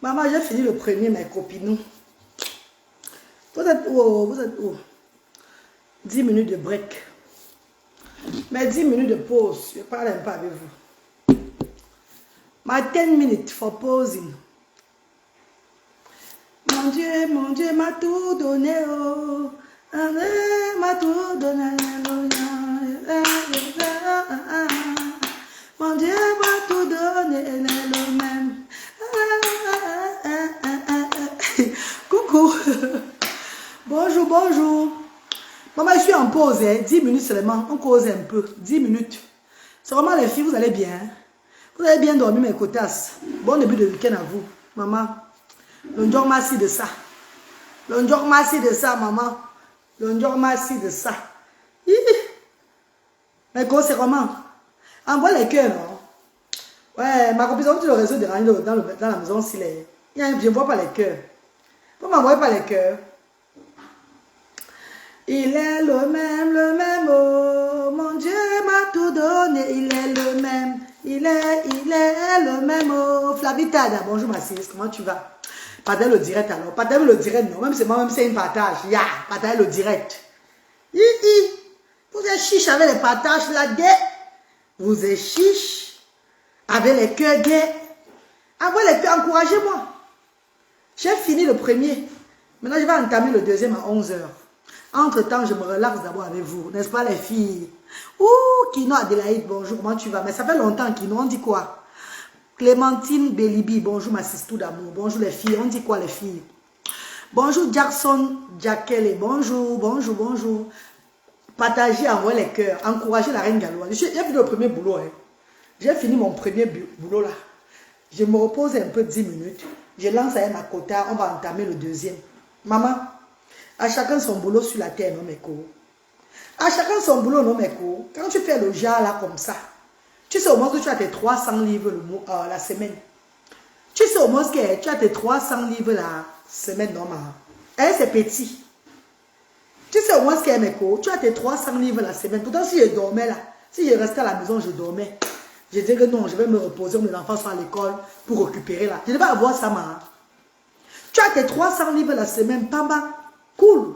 Maman, j'ai fini le premier, mes copines. Vous êtes où? Vous êtes où? 10 minutes de break. Mais 10 minutes de pause. Je parle un peu avec vous. My 10 minutes for pausing. Mon Dieu m'a tout donné. Oh. M'a tout donné. Mon Dieu m'a tout donné. Le même. Coucou. Bonjour, bonjour. Maman, je suis en pause, hein. 10 minutes seulement. On cause un peu. 10 minutes. C'est vraiment les filles, vous allez bien. Vous avez bien dormi, mes cotasses. Bon début de week-end à vous. Maman. L'onjor merci de ça. L'onjor merci de ça, maman. L'onjor merci de ça. Mais quoi, c'est comment? Envoie les cœurs, non? Ouais, ma copine, tu le réseau de dans la maison, s'il est. Je ne vois pas les cœurs. Vous ne m'envoyez pas les cœurs. Il est le même, oh, mon Dieu m'a tout donné, il est le même, il est le même, oh, Flavitada, bonjour ma sis, comment tu vas? Partage le direct alors, partage le direct, non, même c'est moi, même c'est une partage, partage le direct. Vous êtes chiche avec les partages là-dedans, vous êtes chiche avec les cœurs gays, avec les cœurs, encouragez-moi. J'ai fini le premier, maintenant je vais entamer le deuxième à 11 h. Entre-temps, je me relaxe d'abord avec vous, n'est-ce pas les filles? Ouh, Kino Adélaïde, bonjour, comment tu vas? Mais ça fait longtemps, Kino, on dit quoi? Clémentine Bélibi, bonjour ma sister d'amour, bonjour les filles, on dit quoi les filles? Bonjour Jackson Jackele, bonjour, bonjour, bonjour. Partagez, envoyez les cœurs, encouragez la reine Galois. J'ai fini le premier boulot, hein. J'ai fini mon premier boulot là. Je me repose un peu 10 minutes, je lance à ma quota, on va entamer le deuxième. Maman, à chacun son boulot sur la terre, non mes cours. À chacun son boulot, non mes cours. Quand tu fais le jar là comme ça, tu sais au moins que tu as tes 300 livres la semaine. Tu sais au moins que tu as tes 300 livres la semaine normalement. Et c'est petit. Tu sais au moins que mes cours, tu as tes 300 livres la semaine. Pourtant si je dormais là, si je restais à la maison, je dormais. Je disais que non, je vais me reposer, mes enfants sont à l'école pour récupérer là. Je ne vais pas avoir ça, maman. Tu as tes 300 livres la semaine, pamba. Cool.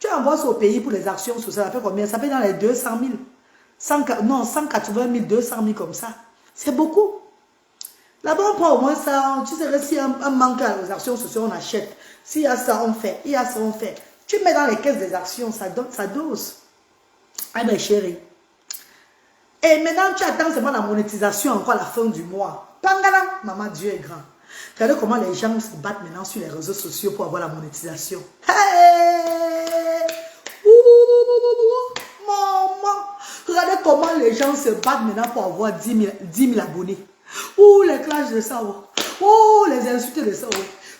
Tu envoies ça au pays pour les actions sociales, ça fait combien? Ça fait dans les 200 000. Non, 180 000, 200 000 comme ça. C'est beaucoup. Là-bas, on prend au moins ça. Tu sais, si un manque à les actions sociales, on achète. S'il y a ça, on fait. Il y a ça, on fait. Tu mets dans les caisses des actions, ça dose. Ah ben chérie. Et maintenant, tu attends seulement la monétisation encore à la fin du mois. Pangala, maman, Dieu est grand. Regardez comment les gens se battent maintenant sur les réseaux sociaux pour avoir la monétisation. Hey! Maman! Regardez comment les gens se battent maintenant pour avoir 10 000 abonnés. Ouh, les clashs de ça. Ouh, les insultes de ça.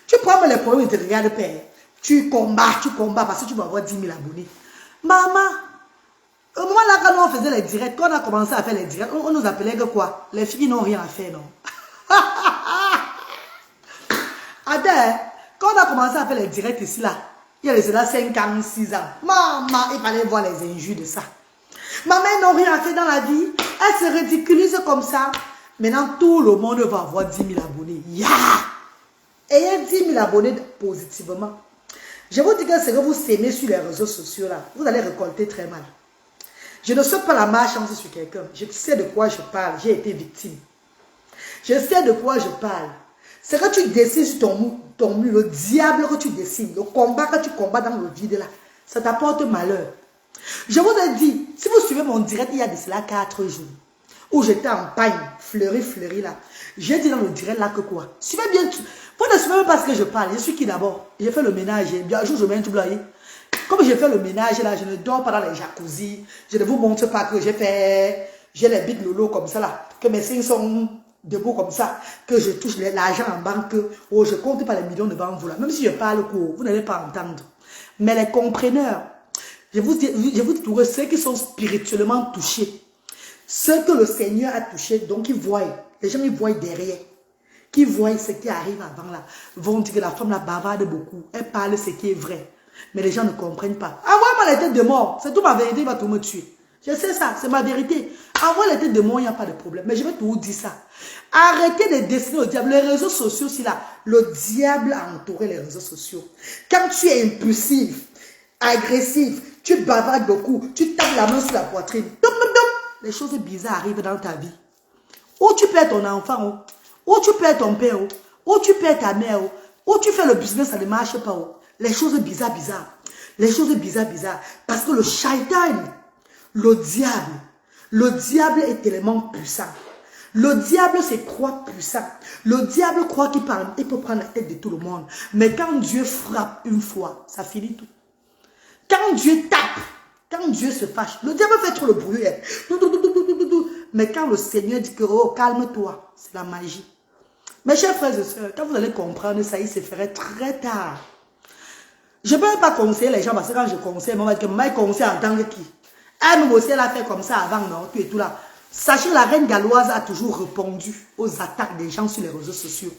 Tu prends les problèmes et tu regardes père. Tu combats parce que tu vas avoir 10 000 abonnés. Maman! Au moment là, quand on faisait les directs, quand on a commencé à faire les directs, on nous appelait que quoi? Les filles n'ont rien à faire, non? Attends, quand on a commencé à faire les directs ici, là, il y a cela 5 ans, 6 ans. Maman, il fallait voir les injures de ça. Maman, elles n'ont rien à faire dans la vie. Elles se ridiculisent comme ça. Maintenant, tout le monde va avoir 10 000 abonnés. Ayez 10 000 abonnés positivement. Je vous dis que ce que vous s'aimez sur les réseaux sociaux, là, vous allez récolter très mal. Je ne saute pas la malchance sur quelqu'un. Je sais de quoi je parle. J'ai été victime. Je sais de quoi je parle. C'est que tu dessines sur ton mur, le diable que tu dessines, le combat que tu combats dans le vide là, ça t'apporte malheur. Je vous ai dit, si vous suivez mon direct, il y a de cela 4 jours, où j'étais en pagne, fleuri là. J'ai dit dans le direct là que quoi? Suivez bien, vous ne suivez même pas ce que je parle. Je suis qui d'abord? J'ai fait le ménage, un jour je mets un tout blanc. Comme j'ai fait le ménage là, je ne dors pas dans les jacuzzi. Je ne vous montre pas que j'ai les big lolo comme ça là, que mes seins sont debout comme ça, que je touche l'argent en banque, oh, je compte pas les millions devant vous là. Même si je parle court, vous n'allez pas entendre. Mais les compreneurs, je vous dis tout, ceux qui sont spirituellement touchés, ceux que le Seigneur a touchés, donc ils voient, les gens ils voient derrière, qui voient ce qui arrive avant là, vont dire que la femme là bavarde beaucoup, elle parle ce qui est vrai. Mais les gens ne comprennent pas. Envoie-moi la tête de mort, c'est tout ma vérité, il va tout me tuer. Je sais ça, c'est ma vérité. Avoir les têtes de moi, il n'y a pas de problème. Mais je vais tout vous dire ça. Arrêtez de dessiner au diable. Les réseaux sociaux, c'est là. Le diable a entouré les réseaux sociaux. Quand tu es impulsif, agressif, tu bavardes beaucoup, tu tapes la main sur la poitrine, les choses bizarres arrivent dans ta vie. Ou tu perds ton enfant, ou tu perds ton père, ou tu perds ta mère, ou tu fais le business, ça ne marche pas. Les choses bizarres. Les choses bizarres. Parce que le shaitan, le diable est tellement puissant. Le diable se croit puissant. Le diable croit qu'il peut prendre la tête de tout le monde. Mais quand Dieu frappe une fois, ça finit tout. Quand Dieu tape, quand Dieu se fâche, le diable fait trop le bruit. Mais quand le Seigneur dit que oh, calme-toi, c'est la magie. Mes chers frères et sœurs, quand vous allez comprendre ça, il se ferait très tard. Je ne peux pas conseiller les gens parce que quand je conseille, on va dire que moi, je conseille en tant que qui. Elle aussi, elle a fait comme ça avant, non, tout et tout là. Sachez que la reine galloise a toujours répondu aux attaques des gens sur les réseaux sociaux.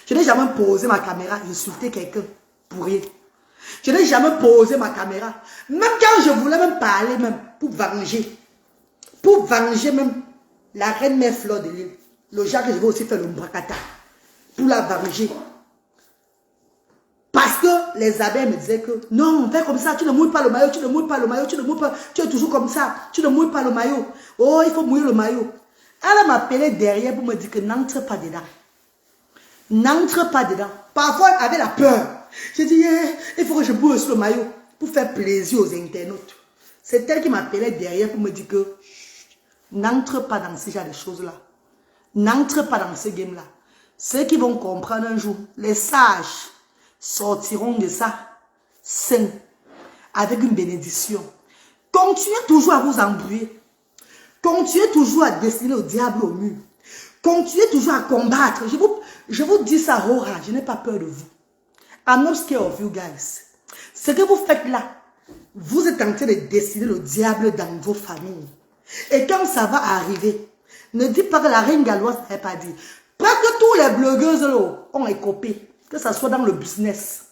Je n'ai jamais posé ma caméra et insulté quelqu'un pour rien. Je n'ai jamais posé ma caméra. Même quand je voulais même parler, même pour venger. Pour venger même la reine mère Fleur de l'île. Le genre que je vais aussi faire le bracata. Pour la venger. Parce que les abeilles me disaient que non, fais comme ça, tu ne mouilles pas le maillot, tu ne mouilles pas le maillot, tu ne mouilles pas, tu es toujours comme ça, tu ne mouilles pas le maillot. Oh, il faut mouiller le maillot. Elle m'appelait derrière pour me dire que n'entre pas dedans. N'entre pas dedans. Parfois, elle avait la peur. J'ai dit, il faut que je mouille sur le maillot pour faire plaisir aux internautes. C'est elle qui m'appelait derrière pour me dire que n'entre pas dans ce genre de choses-là. N'entre pas dans ce game-là. Ceux qui vont comprendre un jour, les sages, sortiront de ça sains, avec une bénédiction. Continuez toujours à vous embrouiller. Continuez toujours à dessiner le diable au mur. Continuez toujours à combattre. Je vous dis ça, Rora, je n'ai pas peur de vous. I'm not scared of you guys. Ce que vous faites là, vous êtes en train de dessiner le diable dans vos familles. Et quand ça va arriver, ne dites pas que la reine galloise n'avait pas dit. Presque tous les blogueuses là, ont écopé. Que ça soit dans le business,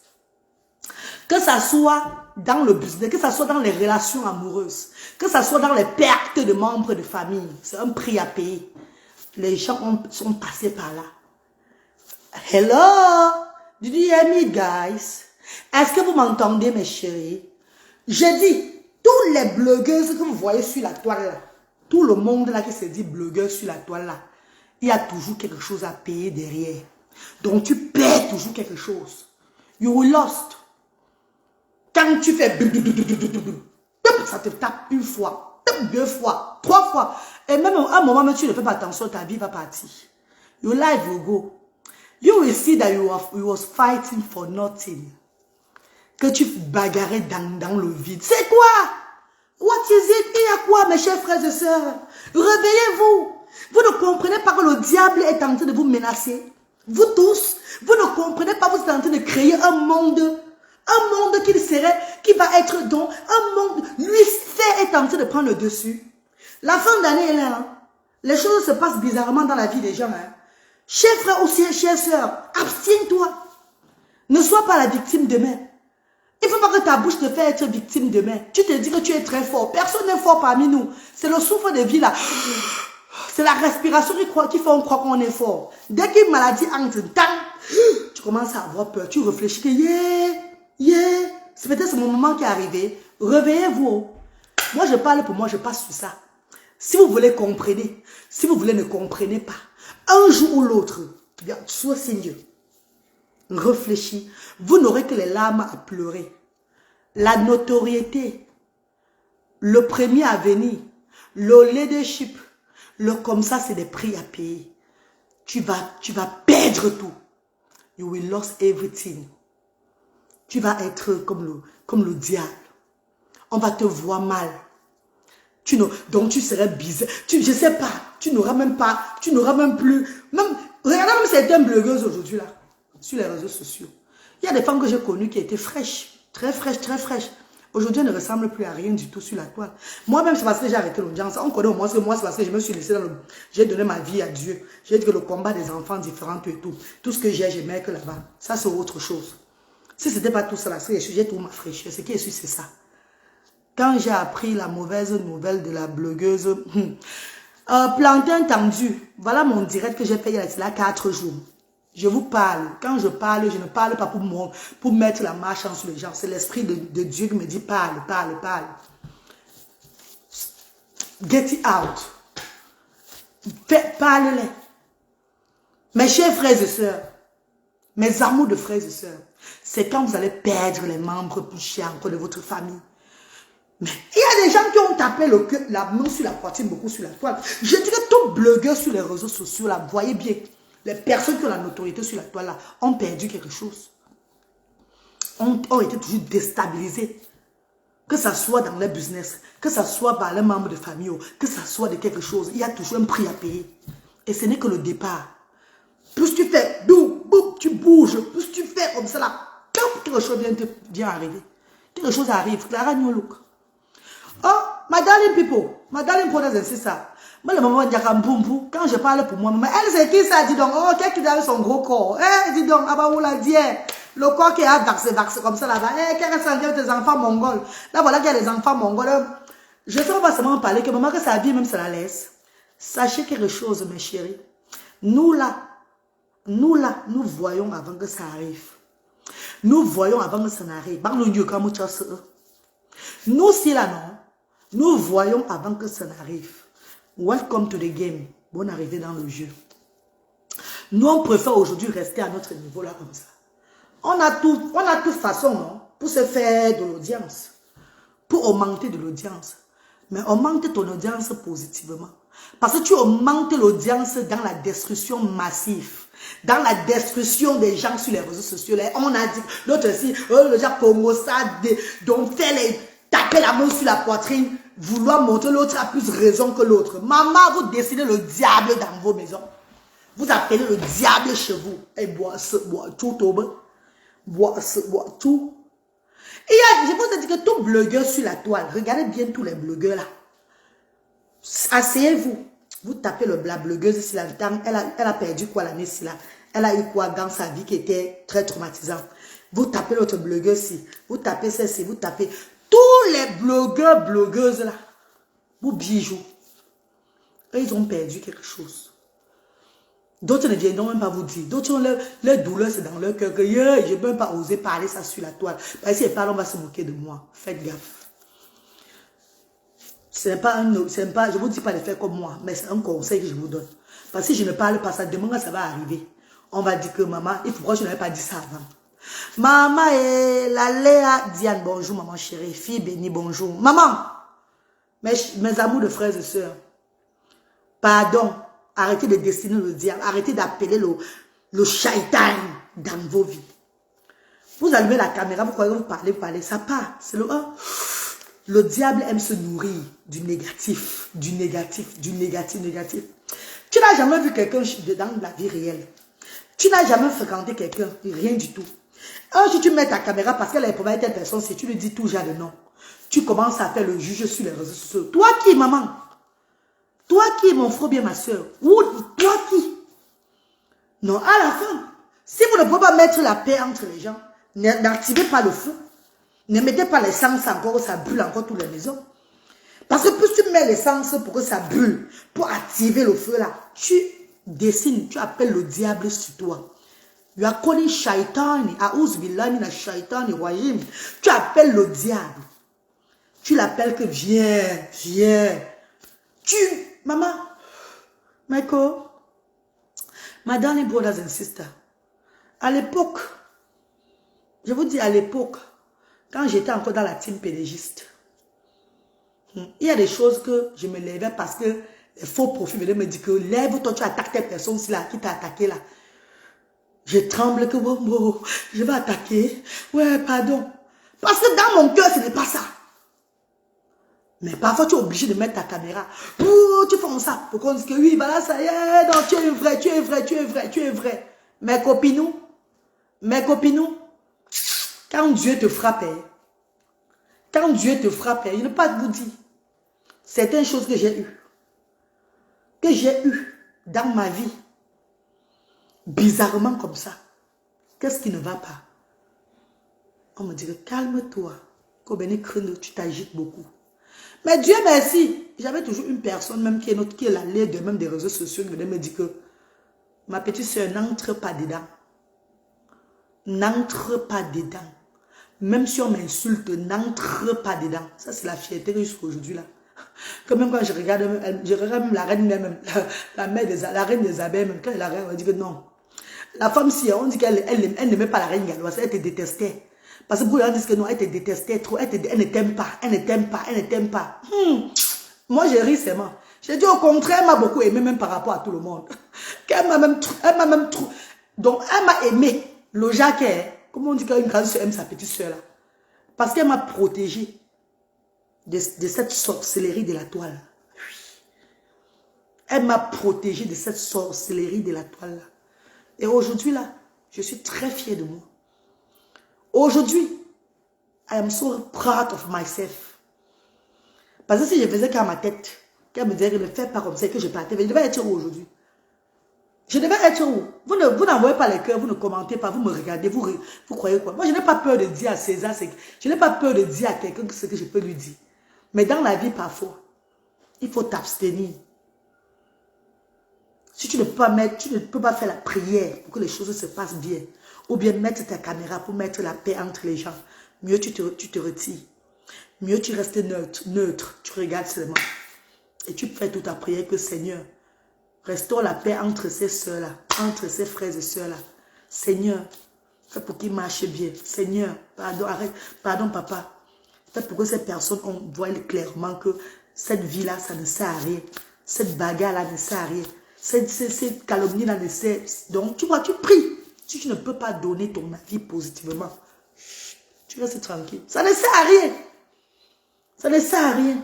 que ça soit dans le business, que ça soit dans les relations amoureuses, que ça soit dans les pertes de membres de famille. C'est un prix à payer. Les gens sont passés par là. Hello, did you hear me, guys? Est-ce que vous m'entendez, mes chéris? Je dis, tous les blogueuses que vous voyez sur la toile là, tout le monde là qui se dit blogueur sur la toile là, il y a toujours quelque chose à payer derrière. Donc tu perds toujours quelque chose. You will lost. Quand tu fais ça te tape une fois, deux fois, trois fois. Et même à un moment, tu ne fais pas attention, ta vie va partir. Your life will go. You will see that you was fighting for nothing. Que tu bagarrais dans le vide. C'est quoi? What is it? Il y a quoi, mes chers frères et sœurs? Réveillez-vous. Vous ne comprenez pas que le diable est en train de vous menacer. Vous tous, vous ne comprenez pas, vous êtes en train de créer un monde qui va être dans un monde, lui est en train de prendre le dessus. La fin d'année est là, hein. Les choses se passent bizarrement dans la vie des gens, hein. Chers frères ou chères sœurs, abstiens-toi. Ne sois pas la victime demain. Il ne faut pas que ta bouche te fasse être victime demain. Tu te dis que tu es très fort. Personne n'est fort parmi nous. C'est le souffle de vie là. C'est la respiration qui fait on croit qu'on est fort. Dès qu'une maladie entre, tu commences à avoir peur. Tu réfléchis que c'est peut-être mon moment qui est arrivé. Réveillez-vous. Moi, je parle pour moi, je passe sur ça. Si vous voulez comprendre, si vous voulez ne comprenez pas, un jour ou l'autre, sois sérieux. Réfléchis. Vous n'aurez que les larmes à pleurer. La notoriété, le premier à venir, le leadership, le comme ça, c'est des prix à payer. Tu vas perdre tout. You will lose everything. Tu vas être comme le diable. On va te voir mal. Donc tu serais bizarre. Je sais pas. Tu n'auras même plus. Regardez même certaines blogueuses aujourd'hui là, sur les réseaux sociaux. Il y a des femmes que j'ai connues qui étaient fraîches. Très fraîches, très fraîches. Aujourd'hui, elles ne ressemblent plus à rien du tout sur la toile. Moi-même, c'est parce que j'ai arrêté l'audience. On connaît au moins que moi, c'est parce que je me suis laissé j'ai donné ma vie à Dieu. J'ai dit que le combat des enfants différents et tout. Tout ce que j'ai mets que là-bas. Ça, c'est autre chose. Si ce n'était pas tout ça, là, j'ai tout ma fraîcheur. Ce qui est sûr, c'est ça. quand j'ai appris la mauvaise nouvelle de la blogueuse, plantain tendu, voilà mon direct que j'ai fait il y a 4 jours. Je vous parle. Quand je parle, je ne parle pas pour mettre la marche sur les gens. C'est l'esprit de Dieu qui me dit parle, parle, parle. Get it out. Parle-les. Mes chers frères et sœurs, mes amours de frères et sœurs, c'est quand vous allez perdre les membres plus chers encore de votre famille. Mais il y a des gens qui ont tapé la main sur la poitrine, beaucoup sur la toile. Je dirais tout blogueur sur les réseaux sociaux, là, voyez bien, les personnes qui ont la notoriété sur la toile, là, ont perdu quelque chose. Ont été toujours déstabilisés. Que ça soit dans leur business, que ça soit par les membres de famille, que ça soit de quelque chose, il y a toujours un prix à payer. Et ce n'est que le départ. Plus tu fais, boum, boum, tu bouges, plus tu fais comme ça là, quelque chose vient arriver. Quelque chose arrive. Clara New Look. Oh, my darling people, my darling brothers and sisters. Moi, le maman dit quand je parle pour moi, elle c'est qui ça? Dis donc, oh, quelqu'un qui a son gros corps. Eh, dis donc, ah bah, on l'a dit, le corps qui a vaxé comme ça là-bas. Eh, qu'est-ce que ça tes enfants mongols? Là, voilà qu'il y a les enfants mongols. Je ne sais pas seulement parler que maman, que ça vie, même ça la laisse. Sachez quelque chose, mes chéris. Nous là, nous voyons avant que ça arrive. Nous voyons avant que ça n'arrive. Nous, si là, non. Nous voyons avant que ça n'arrive. Welcome to the game. Bonne arrivée dans le jeu. Nous, on préfère aujourd'hui rester à notre niveau là comme ça. On a toute façon, non, pour se faire de l'audience. Pour augmenter de l'audience. Mais augmente ton audience positivement. Parce que tu augmentes l'audience dans la destruction massive. Dans la destruction des gens sur les réseaux sociaux. On a dit, l'autre aussi, le genre Congo, ça, donc taper la main sur la poitrine, vouloir montrer l'autre a plus raison que l'autre. Maman, vous décidez le diable dans vos maisons. Vous appelez le diable chez vous. Et bois tout, bois tout. Et je vous ai dit que tout blogueur sur la toile, regardez bien tous les blogueurs là. Asseyez-vous. Vous tapez la blogueuse si la dame, elle a perdu quoi l'année ci là. Elle a eu quoi dans sa vie qui était très traumatisante. Vous tapez l'autre blogueuse ci. Vous tapez celle-ci. Vous tapez tous les blogueurs, blogueuses là. Vous bijoux. Et ils ont perdu quelque chose. D'autres ne viendront même pas vous dire. D'autres ont leur douleur, c'est dans leur cœur. Que je ne peux même pas oser parler ça sur la toile. Parce que si elle parle, on va se moquer de moi. Faites gaffe. Je ne vous dis pas de faire comme moi, mais c'est un conseil que je vous donne. Parce que si je ne parle pas ça, demain ça va arriver. On va dire que maman, et pourquoi je n'avais pas dit ça avant? Maman et la Léa Diane, bonjour maman chérie, fille bénie, bonjour. Maman, mes amours de frères et sœurs, pardon, arrêtez de dessiner le diable, arrêtez d'appeler le shaitan dans vos vies. Vous allumez la caméra, vous croyez que vous parlez, ça part, c'est le 1. Le diable aime se nourrir du négatif, du négatif, du négatif, négatif. Tu n'as jamais vu quelqu'un dans la vie réelle. Tu n'as jamais fréquenté quelqu'un, rien du tout. Un jour, tu mets ta caméra parce qu'elle est pour telle personne, si tu lui dis tout genre de nom, tu commences à faire le juge sur les réseaux sociaux. Toi qui, maman? Toi qui, mon frère bien ma soeur? Ou toi qui? Non, à la fin, si vous ne pouvez pas mettre la paix entre les gens, n'activez pas le feu. Ne mettez pas l'essence encore, ça brûle encore toutes les maisons. Parce que plus tu mets l'essence pour que ça brûle, pour activer le feu là, tu dessines, tu appelles le diable sur toi. Tu appelles le diable. Tu l'appelles que viens. Maman, Michael, my darling brothers and sisters, à l'époque, je vous dis à l'époque, quand j'étais encore dans la team pédégiste, il y a des choses que je me levais parce que les faux profils venaient me dire que lève-toi, tu attaques telle personne là, qui t'a attaqué là. Je tremble que bon, je vais attaquer. Ouais, pardon. Parce que dans mon cœur, ce n'est pas ça. Mais parfois, tu es obligé de mettre ta caméra. Oh, tu fais ça pour qu'on dise que oui, voilà, ça y est, non, tu es vrai. Mes copines, quand Dieu te frappe, il ne pas vous dire certaines choses que j'ai eues dans ma vie, bizarrement comme ça. Qu'est-ce qui ne va pas? On me dit calme-toi, tu t'agites beaucoup. Mais Dieu merci, j'avais toujours une personne même qui est la lait de même des réseaux sociaux qui venait me dire que ma petite soeur, n'entre pas dedans. N'entre pas dedans. Même si on m'insulte, n'entre pas dedans. Ça, c'est la fierté que jusqu'à aujourd'hui là. Que même quand je regarde même la reine même, la reine des abeilles, même quand elle la reine, on dit que non. La femme, si on dit qu'elle n'aimait pas la reine galloise, elle te détestait. Parce que beaucoup de gens disent que non, elle te détestait trop, elle ne t'aime pas, elle ne t'aime pas, elle ne t'aime pas. Moi, j'ai ri seulement. J'ai dit au contraire, elle m'a beaucoup aimé, même par rapport à tout le monde. Elle m'a même trop. Donc, elle m'a aimé. Le Jacques, comment on dit qu'une grande soeur aime sa petite soeur là? Parce qu'elle m'a protégée de cette sorcellerie de la toile. Elle m'a protégée de cette sorcellerie de la toile là. Et aujourd'hui là, je suis très fière de moi. Aujourd'hui, I am so proud of myself. Parce que si je faisais qu'à ma tête, qu'elle me disait ne fais pas comme ça, que je partais, je devais être où aujourd'hui? Je devais être où? Vous n'envoyez pas les cœurs, vous ne commentez pas, vous me regardez, vous croyez quoi? Moi, je n'ai pas peur de dire à César, je n'ai pas peur de dire à quelqu'un ce que je peux lui dire. Mais dans la vie, parfois, il faut t'abstenir. Si tu ne peux pas faire la prière pour que les choses se passent bien, ou bien mettre ta caméra pour mettre la paix entre les gens, mieux tu te retires. Mieux tu restes neutre, tu regardes seulement. Et tu fais toute ta prière que Seigneur, restaure la paix entre ces soeurs-là, entre ces frères et soeurs-là. Seigneur, fais pour qu'ils marchent bien. Seigneur, pardon, arrête, pardon papa. Fais pour que ces personnes voient clairement que cette vie-là, ça ne sert à rien. Cette bagarre-là ne sert à rien. Cette calomnie-là ne sert. Donc, tu vois, tu pries. Si tu ne peux pas donner ton avis positivement, tu restes tranquille. Ça ne sert à rien. Ça ne sert à rien.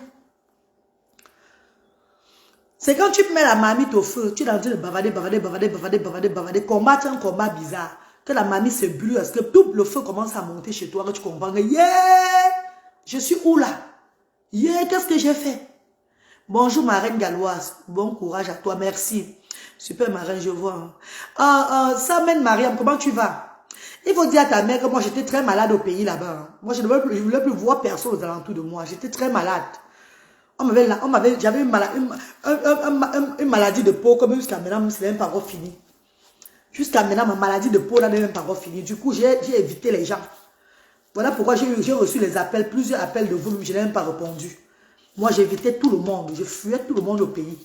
C'est quand tu mets la marmite au feu, tu es en train de bavader, combattre un combat bizarre. Que la marmite se brûle, parce que tout le feu commence à monter chez toi, que tu comprends que, yeah, je suis où là? Yeah, qu'est-ce que j'ai fait? Bonjour ma reine galloise, bon courage à toi, merci. Super ma reine, je vois. Samen Mariam, comment tu vas? Il faut dire à ta mère que moi j'étais très malade au pays là-bas. Moi je ne voulais plus voir personne aux alentours de moi, j'étais très malade. J'avais une maladie de peau, comme jusqu'à maintenant, c'est même pas encore fini. Jusqu'à maintenant, ma maladie de peau n'est même pas encore finie. Du coup, j'ai évité les gens. Voilà pourquoi j'ai reçu les appels, plusieurs appels de vous, mais je n'ai même pas répondu. Moi, j'évitais tout le monde, je fuyais tout le monde au pays.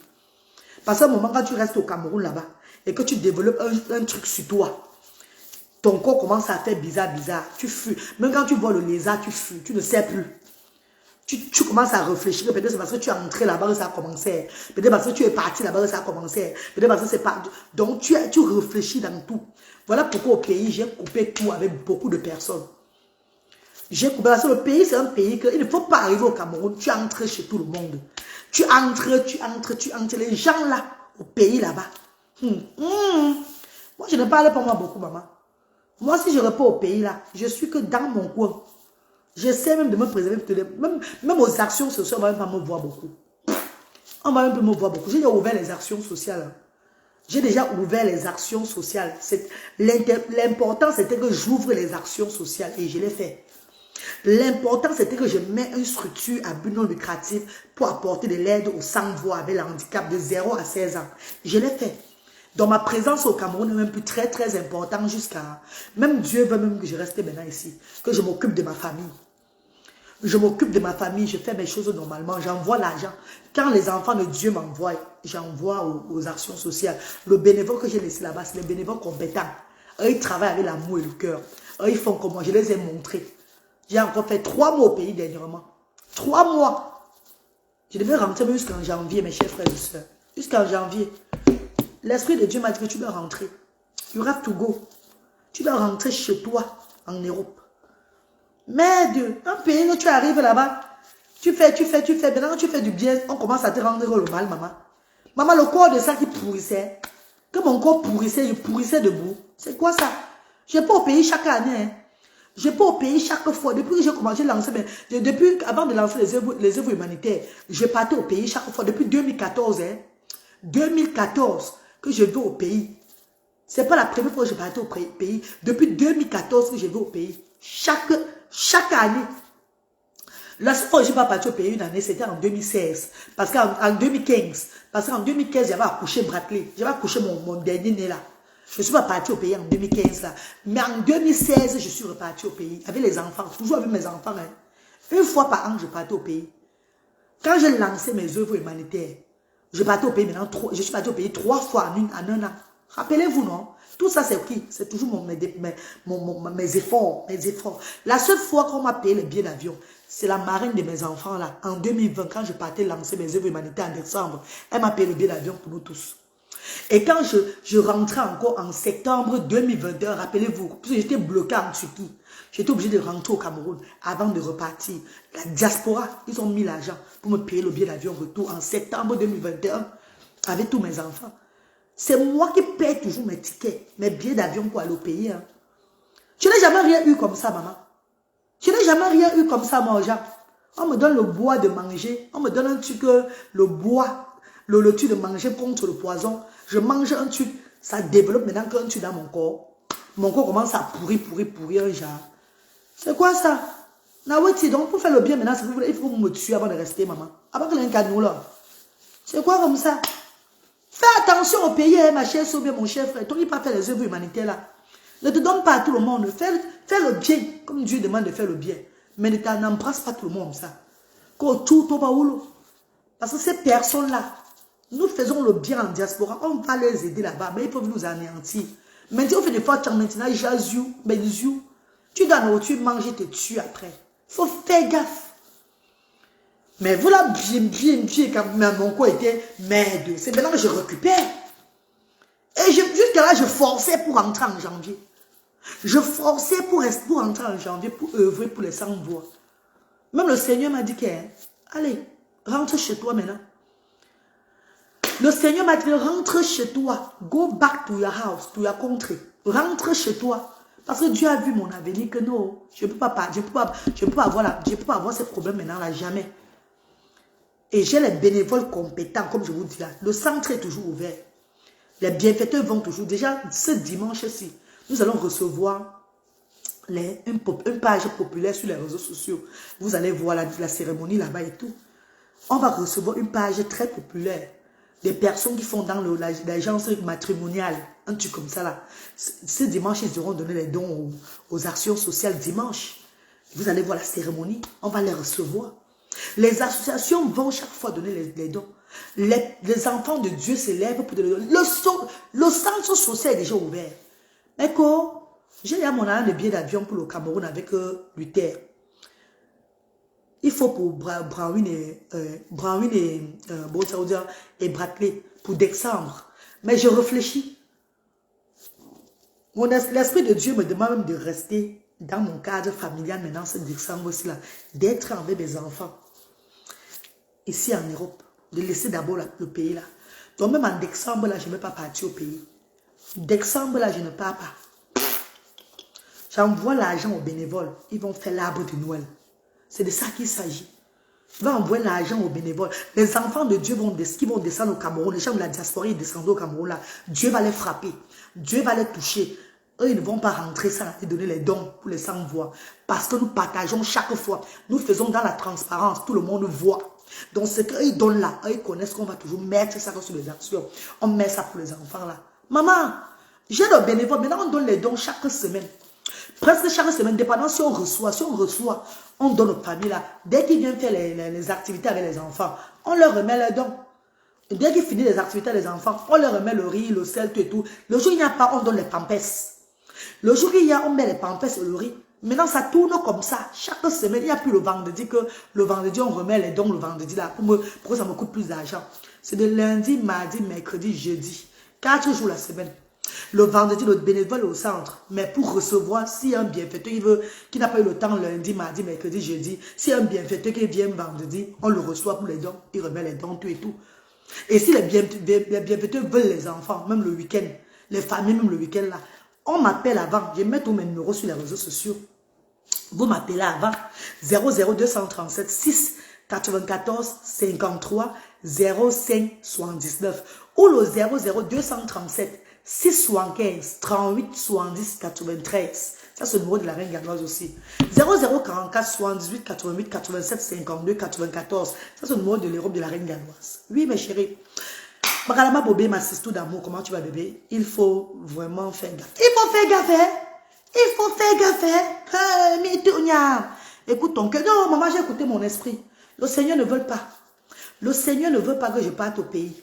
Parce qu'à un moment, quand tu restes au Cameroun là-bas, et que tu développes un truc sur toi, ton corps commence à faire bizarre. Tu fuis. Même quand tu vois le lézard, tu fuis, tu ne sais plus. Tu commences à réfléchir, peut-être c'est parce que tu es entré là-bas que ça a commencé. Peut-être parce que tu es parti là-bas que ça a commencé. Peut-être parce que c'est pas... Donc, tu réfléchis dans tout. Voilà pourquoi au pays, j'ai coupé tout avec beaucoup de personnes. J'ai coupé parce que le pays, c'est un pays que il ne faut pas arriver au Cameroun. Tu entres chez tout le monde. Tu entres. Les gens là, au pays là-bas. Moi, je ne parle pas moi beaucoup, maman. Moi, si je repars au pays là, je suis que dans mon coin. J'essaie même de me préserver. Même aux actions sociales, on va même pas me voir beaucoup. On va même pas me voir beaucoup. J'ai déjà ouvert les actions sociales. J'ai déjà ouvert les actions sociales. L'important, c'était que j'ouvre les actions sociales et je l'ai fait. L'important, c'était que je mets une structure à but non lucratif pour apporter de l'aide aux sans-voix avec le handicap de 0 à 16 ans. Je l'ai fait. Donc, ma présence au Cameroun est même plus très importante jusqu'à... Même Dieu veut même que je reste maintenant ici. Que je m'occupe de ma famille. Je m'occupe de ma famille, je fais mes choses normalement, j'envoie l'argent. Quand les enfants de Dieu m'envoient, j'envoie aux actions sociales. Le bénévole que j'ai laissé là-bas, c'est les bénévoles compétents. Eux, ils travaillent avec l'amour et le cœur. Eux, ils font comme moi, je les ai montrés. J'ai encore fait 3 mois au pays dernièrement. 3 mois. Je devais rentrer jusqu'en janvier, mes chers frères et sœurs. Jusqu'en janvier. L'Esprit de Dieu m'a dit que tu dois rentrer. You have to go. Tu dois rentrer chez toi, en Europe. Mais un pays où tu arrives là-bas, tu fais, maintenant tu fais du bien, on commence à te rendre le mal, maman. Maman, le corps de ça qui pourrissait, que mon corps pourrissait, je pourrissais debout. C'est quoi ça? Je n'ai pas au pays chaque année. Hein. Je n'ai pas au pays chaque fois. Depuis que j'ai commencé à lancer, avant de lancer les œuvres humanitaires, je partais au pays chaque fois. Depuis 2014, hein. 2014 que je vais au pays. Ce n'est pas la première fois que je partais au pays. Depuis 2014 que je vais au pays. Chaque année. La seule fois que je ne suis pas partie au pays une année, c'était en 2016. Parce qu'en 2015, parce qu'en 2015, j'avais accouché Bradley. J'avais accouché mon dernier né là. Je ne suis pas partie au pays en 2015 là. Mais en 2016, je suis repartie au pays avec les enfants, toujours avec mes enfants. Hein. Une fois par an, je partais au pays. Quand j'ai lancé mes œuvres humanitaires, je partais au pays maintenant, je suis partie au pays 3 fois en un an. Rappelez-vous, non? Tout ça, c'est qui? C'est toujours mes efforts, mes efforts. La seule fois qu'on m'a payé les billets d'avion, c'est la marraine de mes enfants, là, en 2020, quand je partais lancer mes œuvres humanitaires en décembre. Elle m'a payé le billet d'avion pour nous tous. Et quand je rentrais encore en septembre 2021, rappelez-vous, parce que j'étais bloqué en Turquie, j'étais obligé de rentrer au Cameroun avant de repartir. La diaspora, ils ont mis l'argent pour me payer le billet d'avion retour en septembre 2021 avec tous mes enfants. C'est moi qui paye toujours mes tickets, mes billets d'avion pour aller au pays. Hein. Je n'ai jamais rien eu comme ça, maman. Je n'ai jamais rien eu comme ça, mon Jean. On me donne le bois de manger, on me donne un truc, le bois, le truc de manger contre le poison. Je mange un truc, ça développe maintenant qu'un truc dans mon corps. Mon corps commence à pourrir, genre. C'est quoi ça? Donc pour faire le bien maintenant, il faut me tuer avant de rester, maman. Avant que l'un cadeau là. C'est quoi comme ça? Fais attention au pays, hein, ma chère Sobie, mon cher frère. Toi qui pas faire les œuvres humanitaires là. Ne te donne pas à tout le monde. Fais le bien, comme Dieu demande de faire le bien. Mais n'embrasse pas tout le monde, ça. Parce que ces personnes-là, nous faisons le bien en diaspora. On va les aider là-bas, mais ils peuvent nous anéantir. Maintenant, on fait des fois, maintenant, Jazou, Benzou. Tu dois nourrir, manger, te tuer après. Il faut faire gaffe. Mais voilà, bien, quand même, mon corps était merde. C'est maintenant que je récupère. Et jusqu'à là, je forçais pour rentrer en janvier. Je forçais pour rentrer en janvier, pour œuvrer pour les 100 voix. Même le Seigneur m'a dit que, allez, rentre chez toi maintenant. Le Seigneur m'a dit, rentre chez toi. Go back to your house, to your country. Rentre chez toi. Parce que Dieu a vu mon avenir que non, je ne peux pas avoir ces problèmes maintenant là, jamais. Et j'ai les bénévoles compétents, comme je vous dis là. Le centre est toujours ouvert. Les bienfaiteurs vont toujours. Déjà, ce dimanche-ci, nous allons recevoir une page populaire sur les réseaux sociaux. Vous allez voir la cérémonie là-bas et tout. On va recevoir une page très populaire. Des personnes qui font dans l'agence matrimoniale. Un truc comme ça là. Ce dimanche, ils auront donné les dons aux actions sociales dimanche. Vous allez voir la cérémonie. On va les recevoir. Les associations vont chaque fois donner les dons. Les enfants de Dieu s'élèvent pour donner les dons. Le centre social est déjà ouvert. Mais quoi? J'ai eu mon an de billet d'avion pour le Cameroun avec Luther. Il faut pour Brown et Bradley pour décembre. Mais je réfléchis. L'Esprit de Dieu me demande même de rester dans mon cadre familial maintenant, ce décembre aussi là, d'être avec mes enfants. Ici en Europe, de laisser d'abord le pays là. Donc même en décembre là, je ne vais pas partir au pays. Décembre là, je ne pars pas. J'envoie l'argent aux bénévoles. Ils vont faire l'arbre de Noël. C'est de ça qu'il s'agit. Je vais envoyer l'argent aux bénévoles. Les enfants de Dieu qui vont descendre au Cameroun. Les gens de la diaspora, ils descendent au Cameroun là. Dieu va les frapper. Dieu va les toucher. Eux, ils ne vont pas rentrer ça et donner les dons pour les 100 voix. Parce que nous partageons chaque fois. Nous faisons dans la transparence. Tout le monde voit. Donc, ce qu'ils donnent là, eux, ils connaissent qu'on va toujours mettre ça sur les actions. On met ça pour les enfants là. Maman, j'ai le bénévole. Maintenant, on donne les dons chaque semaine. Presque chaque semaine, dépendant si on reçoit, on donne aux familles là. Dès qu'ils viennent faire les activités avec les enfants, on leur remet les dons. Et dès qu'ils finissent les activités avec les enfants, on leur remet le riz, le sel, tout et tout. Le jour où il n'y a pas, on donne les pampers. Le jour où il y a, on met les pampers et le riz. Maintenant, ça tourne comme ça. Chaque semaine, il n'y a plus le vendredi que le vendredi, on remet les dons le vendredi là. Pour que ça me coûte plus d'argent. C'est de lundi, mardi, mercredi, jeudi. 4 jours la semaine. Le vendredi, le bénévole est au centre. Mais pour recevoir, si un bienfaiteur qui n'a pas eu le temps lundi, mardi, mercredi, jeudi, si un bienfaiteur qui vient vendredi, on le reçoit pour les dons. Il remet les dons, tout et tout. Et si les bienfaiteurs veulent les enfants, même le week-end, les familles, même le week-end là, on m'appelle avant. Je mets tous mes numéros sur les réseaux sociaux. Vous m'appelez avant 00237 6 94 53 05 79 ou le 00237 675 38 70 93. Ça, c'est le numéro de la reine galloise aussi. 0044 78 88 87 52 94. Ça, c'est le numéro de l'Europe de la reine galloise. Oui, mes chéris. Makalama Bobé, ma sister d'amour, comment tu vas, bébé? Il faut vraiment faire gaffe. Il faut faire gaffe, hein? Il faut faire gaffe, hein? Écoute ton cœur. Non, maman, j'ai écouté mon esprit. Le Seigneur ne veut pas. Le Seigneur ne veut pas que je parte au pays.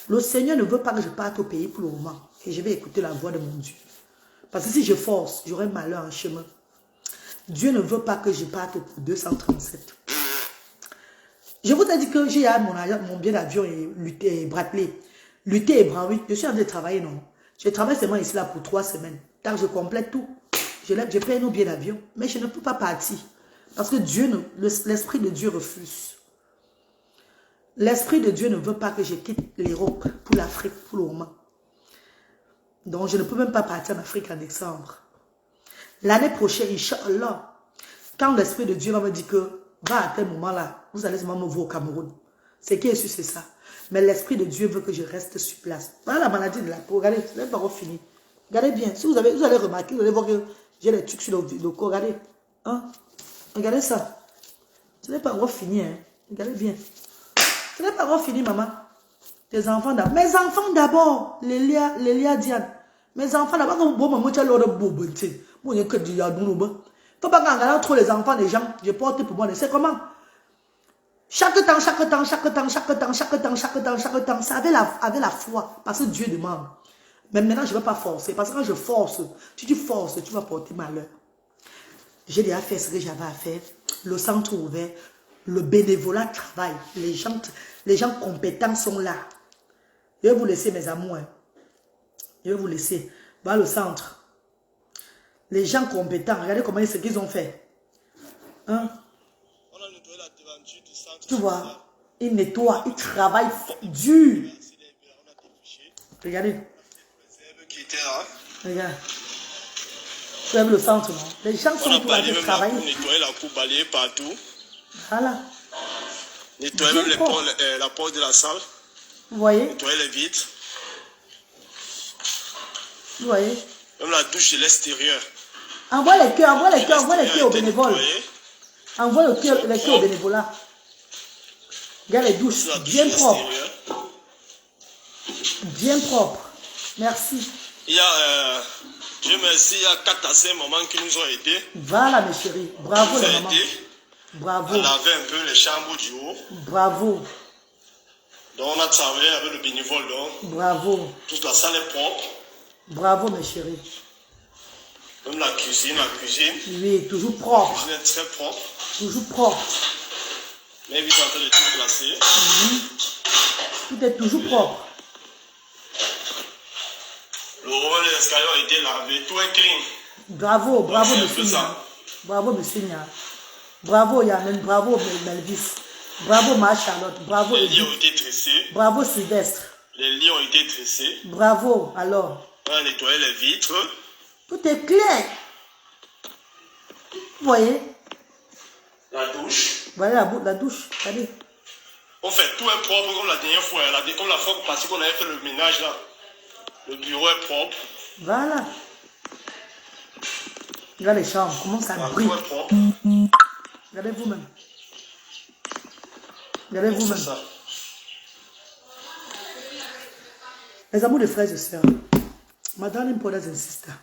Le Seigneur ne veut pas que je parte au pays pour le moment. Et je vais écouter la voix de mon Dieu. Parce que si je force, j'aurai malheur en chemin. Dieu ne veut pas que je parte pour 237. Je vous ai dit que j'ai mon billet d'avion et Bradley. Lutter et Brown, je suis en train de travailler, non. Je travaille seulement ici là pour 3 semaines. Car je complète tout. Je paye nos billets d'avion. Mais je ne peux pas partir. Parce que l'Esprit de Dieu refuse. L'Esprit de Dieu ne veut pas que je quitte l'Europe pour l'Afrique pour le moment. Donc, je ne peux même pas partir en Afrique en décembre. L'année prochaine, Inch'Allah, quand l'Esprit de Dieu va me dire que, va à tel moment-là, vous allez seulement me voir au Cameroun. Ce qui est sûr, c'est ça. Mais l'Esprit de Dieu veut que je reste sur place. Voilà la maladie de la peau. Regardez, ce n'est pas encore fini. Regardez bien. Si vous allez remarquer, vous allez voir que j'ai les trucs sur le corps. Regardez. Hein? Regardez ça. Ce n'est pas encore fini. Hein? Regardez bien. Ce n'est pas encore fini, maman. Tes enfants d'abord. Mes enfants d'abord. Lélia Diane. Mes enfants d'abord. Quand bon, maman, tu as l'ordre de bobo. Bon, il y a que du yadounou. Il ne faut pas qu'en regardant trop les enfants des gens, je porte pour moi. C'est comment? Chaque temps, ça avec la foi. Parce que Dieu demande. Mais maintenant, je ne vais pas forcer. Parce que quand je force, si tu forces, tu vas porter malheur. J'ai déjà fait ce que j'avais à faire. Le centre ouvert. Le bénévolat travaille. Les gens compétents sont là. Je vais vous laisser, mes amours. Hein. Je vais vous laisser. Voilà le centre. Les gens compétents, regardez comment ce qu'ils ont fait. Hein? On a nettoyé la devanture du centre. Tu vois, ils nettoient, ils travaillent dur. Regardez. Qui était là. Regarde. Tu as vu le centre, non? Les gens sont tous là pour travailler. Nettoyer la cour, balayer partout. Voilà. Nettoyer même la porte de la salle. Vous voyez? Nettoyer les vitres. Vous voyez? Même la douche de l'extérieur. Envoie les cœurs aux bénévoles. Envoie les cœurs au bénévolat. Regarde les douches, bien propres. Bien propres. Merci. Il y a, Dieu merci, il y a 4 à 5 mamans qui nous ont aidés. Voilà mes chéris. Bravo les mamans. Bravo. On laver un peu les chambres du haut. Bravo. Donc on a travaillé avec le bénévole. Donc, bravo. Toute la salle est propre. Bravo mes chéris. Même la cuisine. Oui, toujours propre. La cuisine est très propre. Toujours propre. Mais vite en train de tout classer. Tout est toujours propre. Le haut des escaliers ont été lavés. Tout est clean. Bravo, bravo monsieur Nia. Bravo monsieur Nia. Bravo Yamen, bravo Melvis. Bravo Ma-Charlotte. Bravo les lits ont été tressés. Bravo Sylvestre. Les lits ont été tressés. Bravo alors. On a nettoyé les vitres. Tout est clair. Vous voyez? La douche. Voilà la douche. Regardez. On fait tout est propre comme la dernière fois. Comme la fois passée qu'on avait fait le ménage là. Le bureau est propre. Voilà. Regarde les chambres. Comment ça brille. Tout est propre. Regardez vous-même. Regardez vous-même. Les amours de frères et sœurs. My darling brothers and sisters.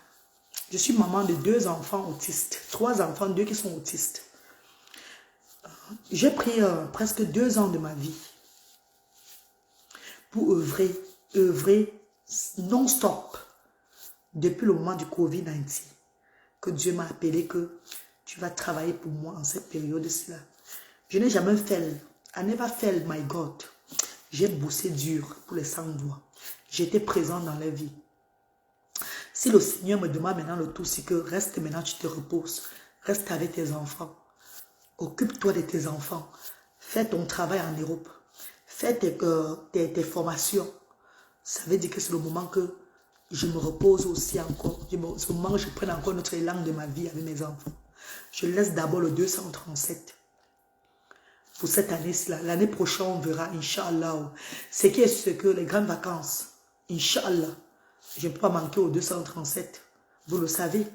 Je suis maman de 2 enfants autistes. 3 enfants, 2 qui sont autistes. J'ai pris presque 2 ans de ma vie pour œuvrer non-stop depuis le moment du Covid-19 que Dieu m'a appelé que tu vas travailler pour moi en cette période-ci. Je n'ai jamais fait. I never failed my God. J'ai bossé dur pour les sans doigts. J'étais présent dans la vie. Si le Seigneur me demande maintenant le tout, c'est que reste maintenant, tu te reposes. Reste avec tes enfants. Occupe-toi de tes enfants. Fais ton travail en Europe. Fais tes formations. Ça veut dire que c'est le moment que je me repose aussi encore. C'est le moment que je prenne encore notre élan de ma vie avec mes enfants. Je laisse d'abord le 237. Pour cette année-ci, l'année prochaine, on verra, Inch'Allah. Ce qui est ce que les grandes vacances, Inch'Allah, je ne peux pas manquer au 237. Vous le savez.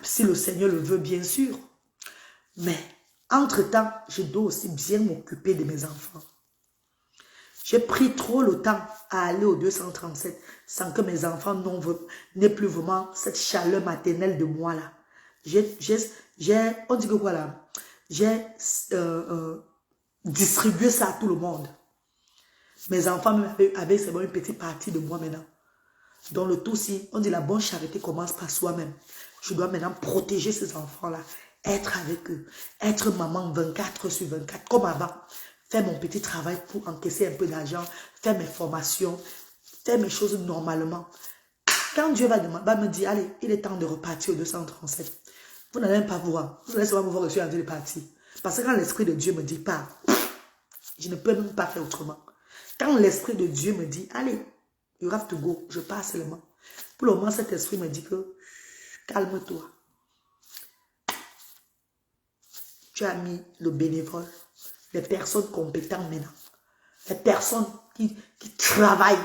Si le Seigneur le veut, bien sûr. Mais, entre-temps, je dois aussi bien m'occuper de mes enfants. J'ai pris trop le temps à aller au 237 sans que mes enfants n'aient plus vraiment cette chaleur maternelle de moi là. On dit que quoi là? J'ai distribué ça à tout le monde. Mes enfants même avaient seulement une petite partie de moi maintenant. Dans le tout, si on dit la bonne charité commence par soi-même. Je dois maintenant protéger ces enfants-là, être avec eux, être maman 24/24 comme avant. Faire mon petit travail pour encaisser un peu d'argent, faire mes formations, faire mes choses normalement. Quand Dieu va me dire, allez, il est temps de repartir au 237, vous n'allez même pas voir. Vous allez seulement me voir que je suis en train de partir. Parce que quand l'Esprit de Dieu me dit pas, je ne peux même pas faire autrement. Quand l'Esprit de Dieu me dit, allez, you have to go, je pars seulement. Pour le moment, cet esprit me dit que, calme-toi. Tu as mis le bénévole, les personnes compétentes maintenant, les personnes qui travaillent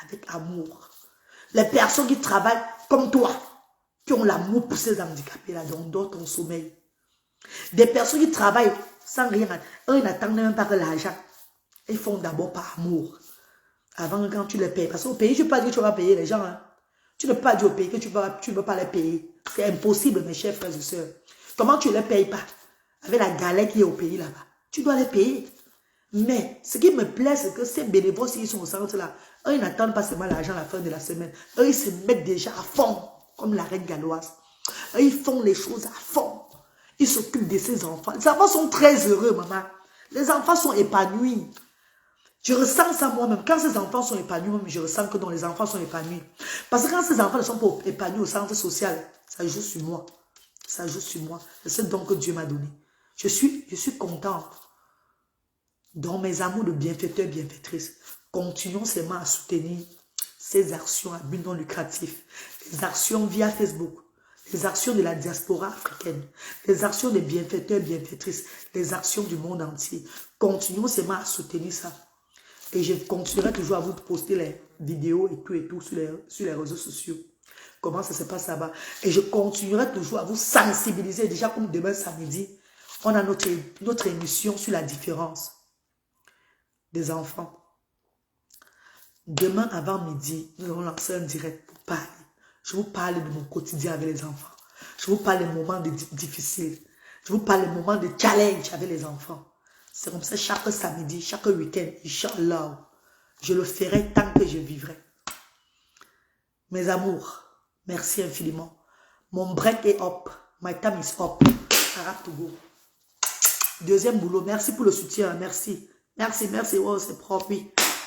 avec amour, les personnes qui travaillent comme toi, qui ont l'amour pour ces handicapés là, donc dort ton sommeil. Des personnes qui travaillent sans rien, eux ils n'attendent même pas que l'argent. Ils font d'abord par amour. Avant quand tu les payes. Parce qu'au pays, tu ne peux pas dire que tu vas payer les gens. Hein. Tu ne peux pas dire au pays que tu ne peux pas les payer. C'est impossible, mes chers frères et sœurs. Comment tu ne les payes pas? Avec la galère qui est au pays là-bas. Tu dois les payer. Mais ce qui me plaît, c'est que ces bénévoles, s'ils sont au centre là, eux, ils n'attendent pas seulement l'argent à la fin de la semaine. Eux, ils se mettent déjà à fond, comme la reine galloise. Eux, ils font les choses à fond. Ils s'occupent de ces enfants. Les enfants sont très heureux, maman. Les enfants sont épanouis. Je ressens ça moi-même. Quand ces enfants sont épanouis, je ressens que les enfants sont épanouis. Parce que quand ces enfants ne sont pas épanouis au centre social, ça joue sur moi. Ça joue sur moi. C'est ce don que Dieu m'a donné. Je suis contente. Dans mes amours de bienfaiteurs, bienfaitrices, continuons seulement à soutenir ces actions à but non lucratif. Les actions via Facebook, les actions de la diaspora africaine, les actions des bienfaiteurs, bienfaitrices, les actions du monde entier. Continuons seulement à soutenir ça. Et je continuerai toujours à vous poster les vidéos et tout sur les réseaux sociaux. Comment ça se passe là-bas. Et je continuerai toujours à vous sensibiliser. Déjà comme demain samedi, on a notre émission sur la différence des enfants. Demain avant midi, nous allons lancer un direct pour parler. Je vous parle de mon quotidien avec les enfants. Je vous parle des moments difficiles. Je vous parle des moments de challenge avec les enfants. C'est comme ça chaque samedi, chaque week-end, Inch'Allah, je le ferai tant que je vivrai. Mes amours, merci infiniment. Mon break est up. My time is up. I have to go. Deuxième boulot, merci pour le soutien. Merci. Merci. Oh, c'est propre.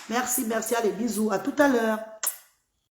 Merci. Allez, bisous. À tout à l'heure.